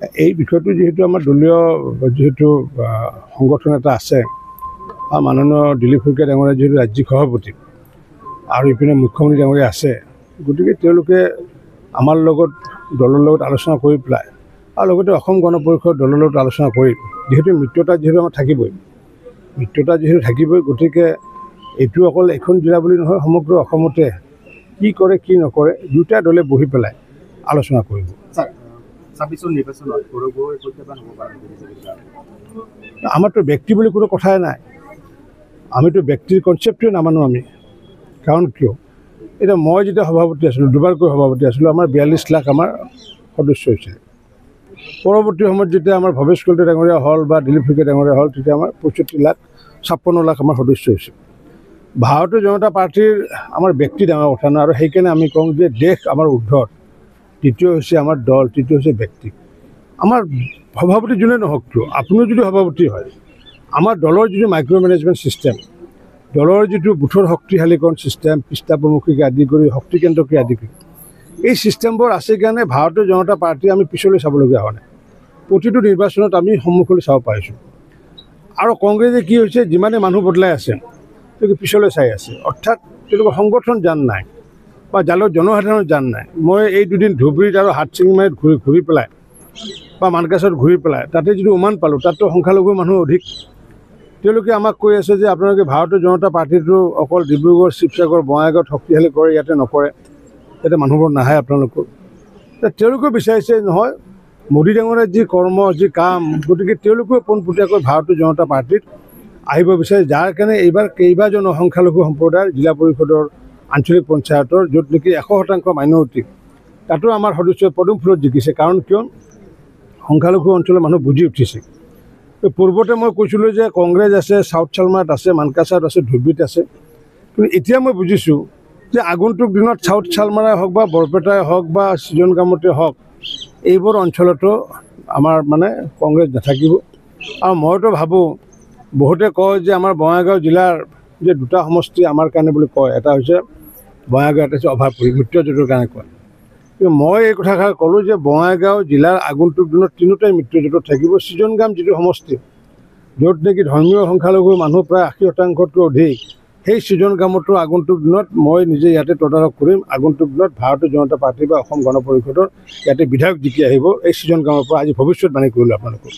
এই বিষয়টো যেহেতু আমাৰ দলীয় যেহেতু সংগঠন এটা আছে মাননীয় দিলীপ শইকীয়া ডাঙৰীয়া যেহেতু ৰাজ্যিক সভাপতি আৰু ইপিনে মুখ্যমন্ত্ৰী ডাঙৰীয়া আছে, গতিকে তেওঁলোকে আমাৰ লগত দলৰ লগত আলোচনা কৰি পেলাই আৰু লগতে অসম গণ পৰিষদ দলৰ লগত আলোচনা কৰি যিহেতু মিত্ৰতা যিহেতু আমাৰ থাকিবই, গতিকে এইটো অকল এখন জিলা বুলি নহয়, সমগ্ৰ অসমতে কি কৰে কি নকৰে দুটা দলে বহি পেলাই আলোচনা কৰিব। আমাৰতো ব্যক্তি বুলি কোনো কথাই নাই, আমিতো ব্যক্তিৰ কনচেপ্টটোৱে নামানো আমি। কাৰণ কিয়, এতিয়া মই যেতিয়া সভাপতি আছিলোঁ, দুবাৰকৈ সভাপতি আছিলোঁ, আমাৰ 42 লাখ আমাৰ সদস্য হৈছিলে। পৰৱৰ্তী সময়ত যেতিয়া আমাৰ ভৱেশ কলিতা ডাঙৰীয়া হ'ল বা দিলীপ শইকীয়া ডাঙৰীয়া হ'ল, তেতিয়া আমাৰ 55 লাখ আমাৰ সদস্য হৈছিল। ভাৰতীয় জনতা পাৰ্টীৰ আমাৰ ব্যক্তি ডাঙৰ কথা নহয়, আৰু সেইকাৰণে আমি কওঁ যে দেশ আমাৰ ঊৰ্ধত, তৃতীয় হৈছে আমাৰ দল, তৃতীয় হৈছে ব্যক্তি। আমাৰ সভাপতি যোনে নহওক কিয়, আপুনিও যদি সভাপতি হয়, আমাৰ দলৰ যিটো মাইক্ৰ' মেনেজমেণ্ট ছিষ্টেম, দলৰ যিটো বুথৰ শক্তিশালীকৰণ ছিষ্টেম, পৃষ্ঠা প্ৰমুখীকে আদি কৰি শক্তি কেন্দ্ৰকে আদি কৰি এই ছিষ্টেমবোৰ আছে কাৰণে ভাৰতীয় জনতা পাৰ্টী আমি পিছলৈ চাবলগীয়া হোৱা নাই। প্ৰতিটো নিৰ্বাচনত আমি সন্মুখলৈ চাব পাৰিছোঁ। আৰু কংগ্ৰেছে কি হৈছে, যিমানে মানুহ বদলাই আছে তেওঁলোকে পিছলৈ চাই আছে, অৰ্থাৎ তেওঁলোকৰ সংগঠন জান নাই বা জনসাধাৰণৰ জান নাই। মই এই দুদিন ধুবুৰীত আৰু হাটচিঙিমাৰীত ঘূৰি পেলাই বা মানকাছাৰত ঘূৰি পেলাই তাতে যিটো উমান পালোঁ, তাততো সংখ্যালঘু মানুহ অধিক। তেওঁলোকে আমাক কৈ আছে যে আপোনালোকে ভাৰতীয় জনতা পাৰ্টীটো অকল ডিব্ৰুগড়, শিৱসাগৰ, বঙাইগাঁৱত শক্তিশালী কৰে, ইয়াতে নকৰে, ইয়াতে মানুহবোৰ নাহে আপোনালোকৰ। তেওঁলোকেও বিচাৰিছে নহয়, মোদী ডাঙৰীয়াৰ যি কৰ্ম, যি কাম, গতিকে তেওঁলোকেও পোনপটীয়াকৈ ভাৰতীয় জনতা পাৰ্টীত আহিব বিচাৰে, যাৰ কাৰণে এইবাৰ কেইবাজন সংখ্যালঘু সম্প্ৰদায়ৰ জিলা পৰিষদৰ আঞ্চলিক পঞ্চায়তৰ, য'ত নেকি 100% মাইনৰিটি, তাতো আমাৰ সদস্যই পদুম ফুলত জিকিছে। কাৰণ কিয়, সংখ্যালঘু অঞ্চলৰ মানুহ বুজি উঠিছে। পূৰ্বতে মই কৈছিলোঁ যে কংগ্ৰেছ আছে, চাউথ চালমাৰত আছে, মানকাছাৰত আছে, ধুবুৰীত আছে, কিন্তু এতিয়া মই বুজিছোঁ যে আগন্তুক দিনত চাউথ চালমাৰাই হওক বা বৰপেটাই হওক বা সৃজনগামতে হওক, এইবোৰ অঞ্চলতো আমাৰ মানে কংগ্ৰেছ নাথাকিব। আৰু মইতো ভাবোঁ, বহুতে কয় যে আমাৰ বঙাইগাঁও জিলাৰ যে দুটা সমষ্টি আমাৰ কাৰণে বুলি কয়, এটা হৈছে বঙাইগাঁও, এটা হৈছে অভাৰপুৰী, মিত্ৰজোঁটৰ কাৰণে কয়। কিন্তু মই এই কথাষাৰ ক'লোঁ যে বঙাইগাঁও জিলাৰ আগন্তুক দিনত তিনিওটাই মিত্ৰজোঁটত থাকিব। সৃজনগাম যিটো সমষ্টি, য'ত নেকি ধৰ্মীয় সংখ্যালঘু মানুহ প্ৰায় 80%তকৈ অধিক, সেই সৃজনগামতো আগন্তুক দিনত মই নিজে ইয়াতে তদাৰক কৰিম। আগন্তুক দিনত ভাৰতীয় জনতা পাৰ্টী বা অসম গণ পৰিষদৰ ইয়াতে বিধায়ক জিকি আহিব এই সৃজনগামৰ পৰা। আজি ভৱিষ্যতবাণী কৰিলোঁ আপোনালোকক।